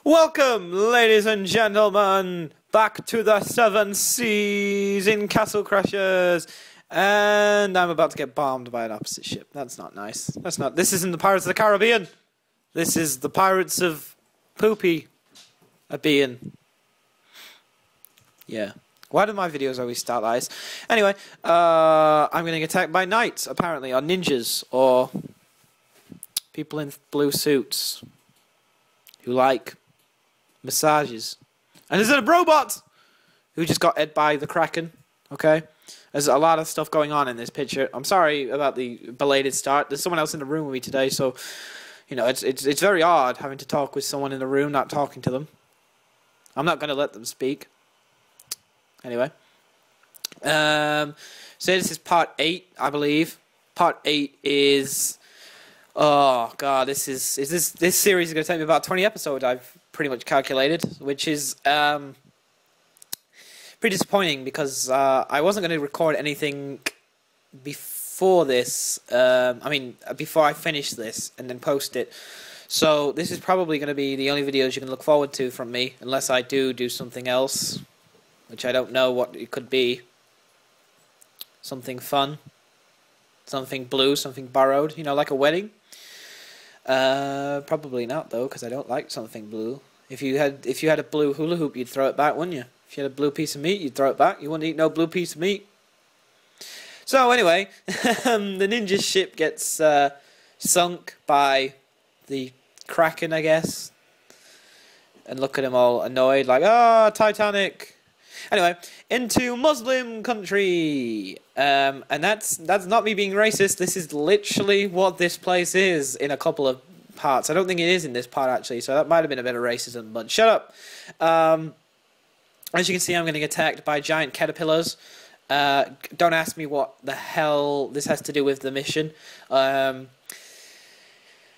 Welcome, ladies and gentlemen, back to the 7 seas in Castle Crashers. And I'm about to get bombed by an opposite ship. That's not nice. This isn't the Pirates of the Caribbean. This is the Pirates of PoopyAssassin. Yeah. Why do my videos always start like this? Anyway, I'm getting attacked by knights, apparently, or ninjas, or people in blue suits who like massages. And there's a robot who just got ate by the Kraken. Okay? There's a lot of stuff going on in this picture. I'm sorry about the belated start. There's someone else in the room with me today, so you know, it's very odd having to talk with someone in the room, not talking to them. I'm not going to let them speak. Anyway. So this is part 8, I believe. Part 8 is... Oh, God, this series is going to take me about 20 episodes, I've pretty much calculated, which is pretty disappointing because I wasn't going to record anything before this, before I finish this and then post it. So this is probably going to be the only videos you can look forward to from me, unless I do something else, which I don't know what it could be. Something fun, something blue, something borrowed, you know, like a wedding. Probably not though, because I don't like something blue. If you had a blue hula hoop, you'd throw it back, wouldn't you? If you had a blue piece of meat, you'd throw it back. You wouldn't eat no blue piece of meat. So anyway, the ninja ship gets sunk by the Kraken, I guess. And look at him all annoyed, like, "Ah, Titanic." Anyway, into Muslim country, and that's not me being racist. This is literally what this place is in a couple of parts. I don't think it is in this part actually, so that might have been a bit of racism. But shut up. As you can see, I'm getting attacked by giant caterpillars. Don't ask me what the hell this has to do with the mission.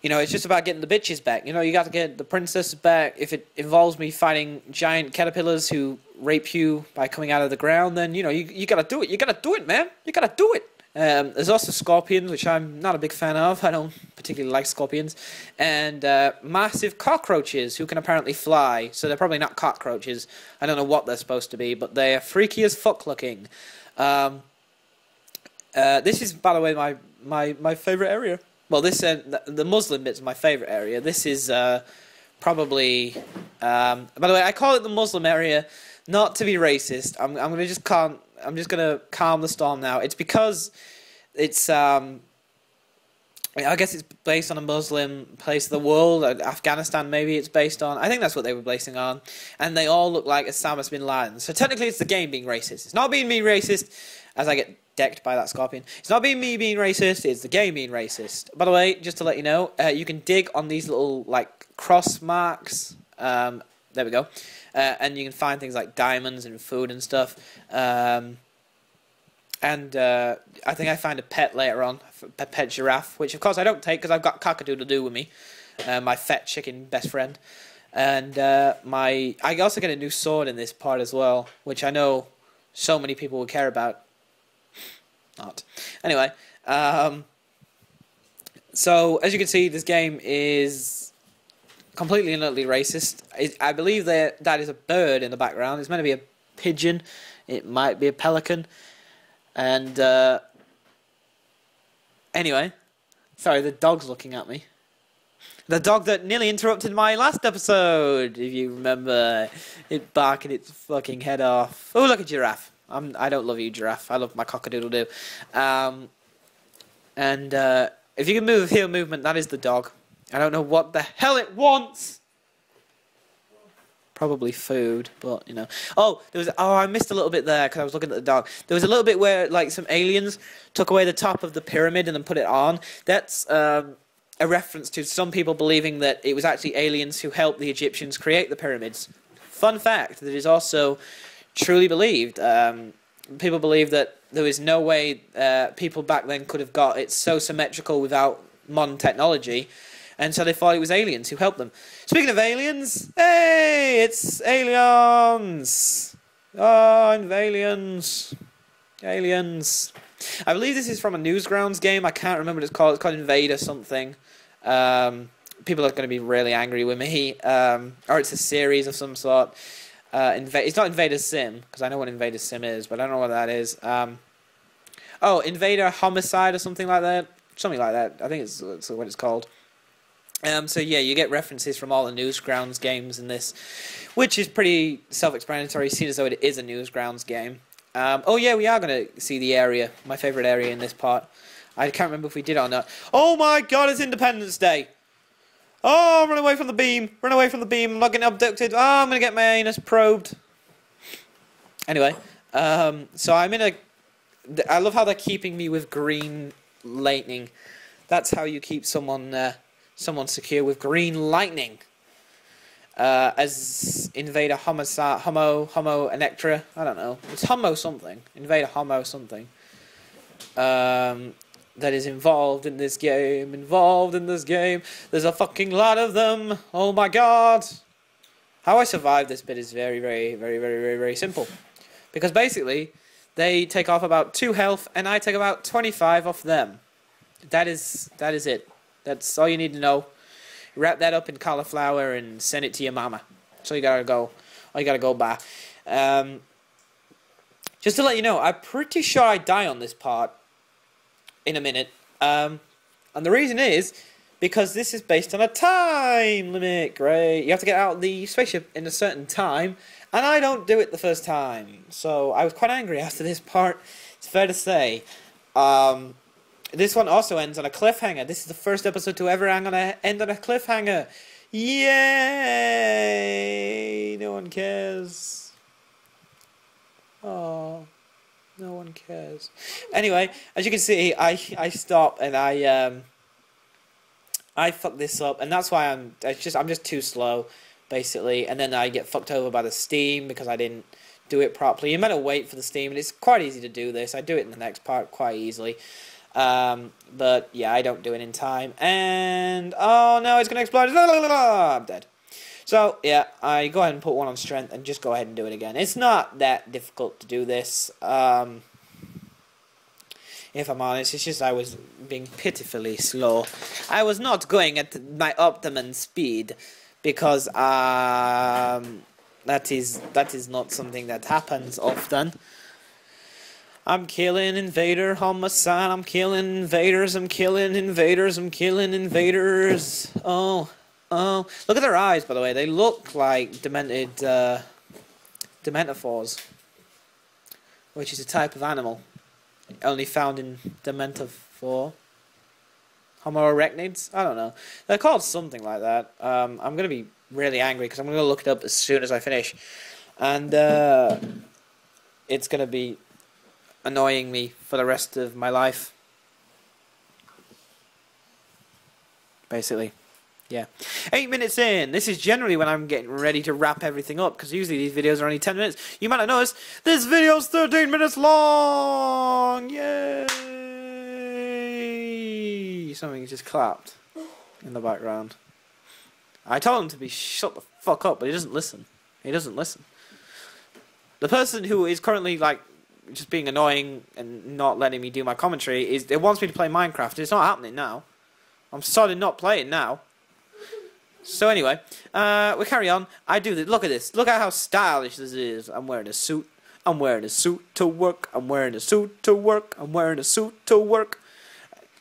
You know, it's just about getting the bitches back. You know, you got to get the princess back. If it involves me fighting giant caterpillars who rape you by coming out of the ground, then, you know, you got to do it. You got to do it, man. You got to do it. There's also scorpions, which I'm not a big fan of. I don't particularly like scorpions. And massive cockroaches who can apparently fly. So they're probably not cockroaches. I don't know what they're supposed to be, but they're freaky as fuck looking. This is, by the way, my favorite area. Well, this the Muslim bit's my favorite area. This is probably. By the way, I call it the Muslim area, not to be racist. I'm just gonna calm the storm now. It's because it's I guess it's based on a Muslim place of the world. Afghanistan, maybe it's based on. I think that's what they were basing on. And they all look like Osama bin Laden. So technically, it's the game being racist. It's not being me racist, as I get decked by that scorpion. It's not being me being racist, it's the game being racist. By the way, just to let you know, you can dig on these little, like, cross marks. There we go. And you can find things like diamonds and food and stuff. I think I find a pet later on, a pet giraffe, which of course I don't take because I've got cock-a-doodle-doo with me, my fat chicken best friend. And I also get a new sword in this part as well, which I know so many people will care about. Not. Anyway, so as you can see, this game is completely and utterly racist. I believe that is a bird in the background. It's meant to be a pigeon. It might be a pelican. And anyway, sorry, the dog's looking at me. The dog that nearly interrupted my last episode, if you remember, it barking its fucking head off. Oh, look, a giraffe. I don't love you, giraffe. I love my cock-a-doodle-doo. If you can move with heel movement, that is the dog. I don't know what the hell it wants. Probably food, but, you know. I missed a little bit there because I was looking at the dog. There was a little bit where, like, some aliens took away the top of the pyramid and then put it on. That's a reference to some people believing that it was actually aliens who helped the Egyptians create the pyramids. Fun fact, that is also truly believed. People believe that there was no way people back then could have got it so symmetrical without modern technology, and so they thought it was aliens who helped them. Speaking of aliens, hey, it's aliens! Oh, and aliens. Aliens. I believe this is from a Newsgrounds game. I can't remember what it's called. It's called Invade or something. people are going to be really angry with me. Or it's a series of some sort. It's not Invader Sim, because I know what Invader Sim is, but I don't know what that is. Oh, Invader Homicide or something like that. Something like that. I think it's what it's called. So yeah, you get references from all the Newsgrounds games in this, which is pretty self-explanatory, seen as though it is a Newsgrounds game. Oh yeah, we are going to see the area, my favourite area in this part. I can't remember if we did or not. Oh my god, it's Independence Day! Oh, run away from the beam! Run away from the beam! I'm not getting abducted! Oh, I'm going to get my anus probed! Anyway, so I'm in a... I love how they're keeping me with green lightning. That's how you keep someone secure, with green lightning. As Invader Homo Electra, I don't know. It's Homo something. Invader Homo something. That is involved in this game. There's a fucking lot of them. Oh my god. How I survived this bit is very, very, very, very, very, very simple. Because basically, they take off about 2 health, and I take about 25 off them. That is it. That's all you need to know. Wrap that up in cauliflower and send it to your mama. So you gotta go. All you gotta go by. Just to let you know, I'm pretty sure I die on this part in a minute. And the reason is because this is based on a time limit. Great. You have to get out of the spaceship in a certain time, and I don't do it the first time. So I was quite angry after this part. It's fair to say. This one also ends on a cliffhanger. This is the first episode to ever end on a cliffhanger. Yay! No one cares. Oh, no one cares. Anyway, as you can see, I stop and I fuck this up, and that's why I'm just too slow, basically. And then I get fucked over by the steam because I didn't do it properly. You better wait for the steam, and it's quite easy to do this. I do it in the next part quite easily. But yeah, I don't do it in time, and oh no, it's gonna explode. I'm dead. So yeah, I go ahead and put one on strength and just go ahead and do it again. It's not that difficult to do this. If I'm honest, it's just I was being pitifully slow. I was not going at my optimum speed because that is not something that happens often. I'm killing Invader Homicide, I'm killing invaders, I'm killing invaders, I'm killing invaders. Oh, look at their eyes, by the way. They look like dementophores, which is a type of animal only found in Dementophore. Homo arachnids? I don't know. They're called something like that. I'm going to be really angry because I'm going to look it up as soon as I finish. And it's going to be annoying me for the rest of my life. Basically. Yeah. 8 minutes in. This is generally when I'm getting ready to wrap everything up, because usually these videos are only 10 minutes. You might have noticed this video's 13 minutes long! Yay! Something just clapped in the background. I told him to be shut the fuck up, but he doesn't listen. He doesn't listen. The person who is currently, like, just being annoying and not letting me do my commentary, it wants me to play Minecraft. It's not happening now. I'm sorry to not play it now. So anyway, we carry on. I do this. Look at this. Look at how stylish this is. I'm wearing a suit. I'm wearing a suit to work. I'm wearing a suit to work. I'm wearing a suit to work.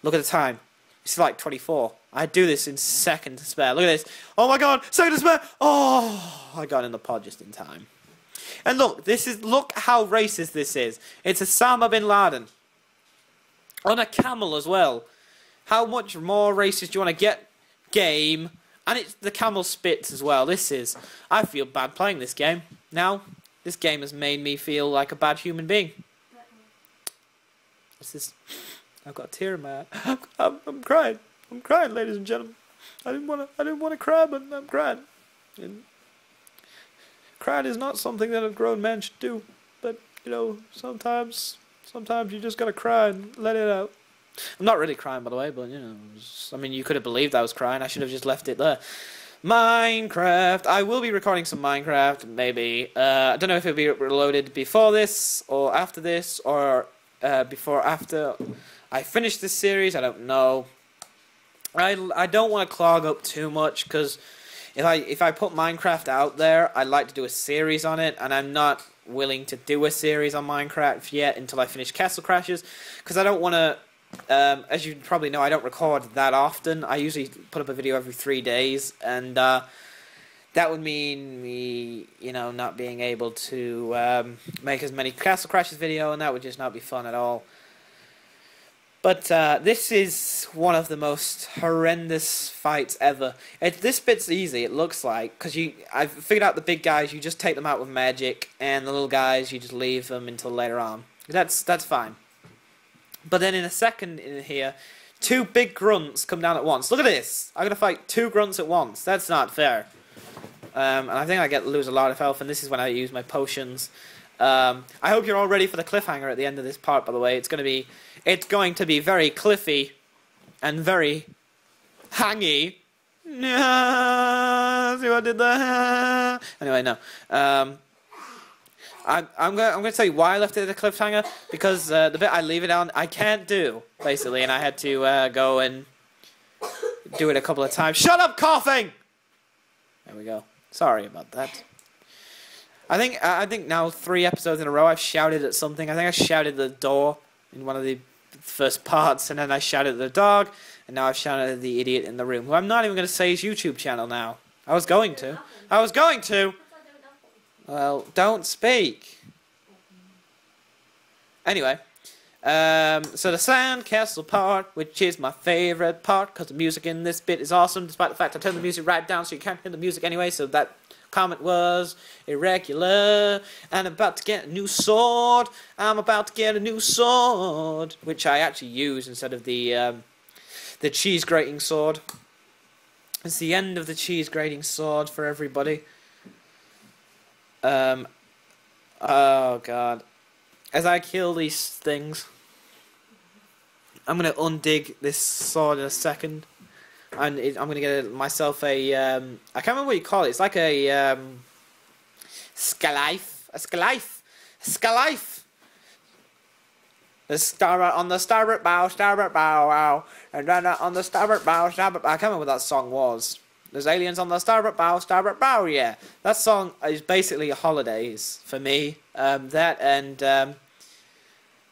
Look at the time. It's like 24. I do this in seconds to spare. Look at this. Oh my god, second to spare. Oh, I got in the pod just in time. And look, look how racist this is. It's Osama bin Laden. On a camel as well. How much more racist do you want to get? Game. And it's the camel spits as well. I feel bad playing this game. Now, this game has made me feel like a bad human being. What's this? I've got a tear in my eye. I'm crying. I'm crying, ladies and gentlemen. I didn't want to cry, but I'm crying. And crying is not something that a grown man should do. But, you know, sometimes you just gotta cry and let it out. I'm not really crying, by the way, but, you know, I mean, you could have believed I was crying. I should have just left it there. Minecraft. I will be recording some Minecraft, maybe. I don't know if it'll be reloaded before this, or after this, or after I finish this series. I don't know. I don't want to clog up too much, because if I put Minecraft out there, I'd like to do a series on it, and I'm not willing to do a series on Minecraft yet until I finish Castle Crashers, because I don't want to, as you probably know, I don't record that often. I usually put up a video every 3 days, and that would mean me, you know, not being able to make as many Castle Crashers video, and that would just not be fun at all. But this is one of the most horrendous fights ever. This bit's easy, it looks like, because I've figured out the big guys, you just take them out with magic, and the little guys, you just leave them until later on. That's fine. But then in a second in here, 2 big grunts come down at once. Look at this! I'm gonna fight 2 grunts at once. That's not fair. And I think I lose a lot of health, and this is when I use my potions. I hope you're all ready for the cliffhanger at the end of this part, by the way. It's going to be very cliffy and very hangy. No, see what I did there? Anyway, no. I'm going to tell you why I left it at a cliffhanger, because the bit I leave it on, I can't do, basically, and I had to go and do it a couple of times. Shut up, coughing! There we go. Sorry about that. I think now 3 episodes in a row I've shouted at something. I think I shouted at the door in one of the first parts, and then I shouted at the dog, and now I've shouted at the idiot in the room, who I'm not even going to say his YouTube channel now. I was going to. Well, don't speak. Anyway, so the sandcastle part, which is my favourite part, because the music in this bit is awesome, despite the fact I turned the music right down so you can't hear the music anyway, so that comment was irregular. And I'm about to get a new sword. Which I actually use instead of the cheese grating sword. It's the end of the cheese grating sword for everybody. Oh god. As I kill these things, I'm going to undig this sword in a second. And I'm going to get myself a, I can't remember what you call it. It's like a, scalife. The on the starboard bow, wow. And then on the starboard bow, I can't remember what that song was. There's aliens on the starboard bow, yeah. That song is basically holidays for me. That and,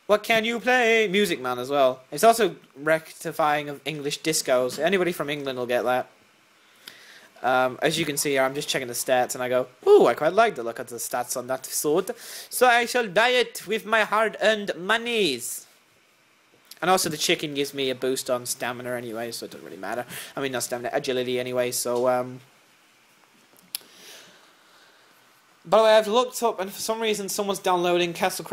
what can you play? Music Man as well. It's also rectifying of English discos. Anybody from England will get that. As you can see here, I'm just checking the stats, and I go, ooh, I quite like the look at the stats on that sword. So I shall buy it with my hard-earned monies. And also the chicken gives me a boost on stamina anyway, so it doesn't really matter. I mean, not stamina, agility anyway, so, By the way, I've looked up, and for some reason someone's downloading Castle Crashers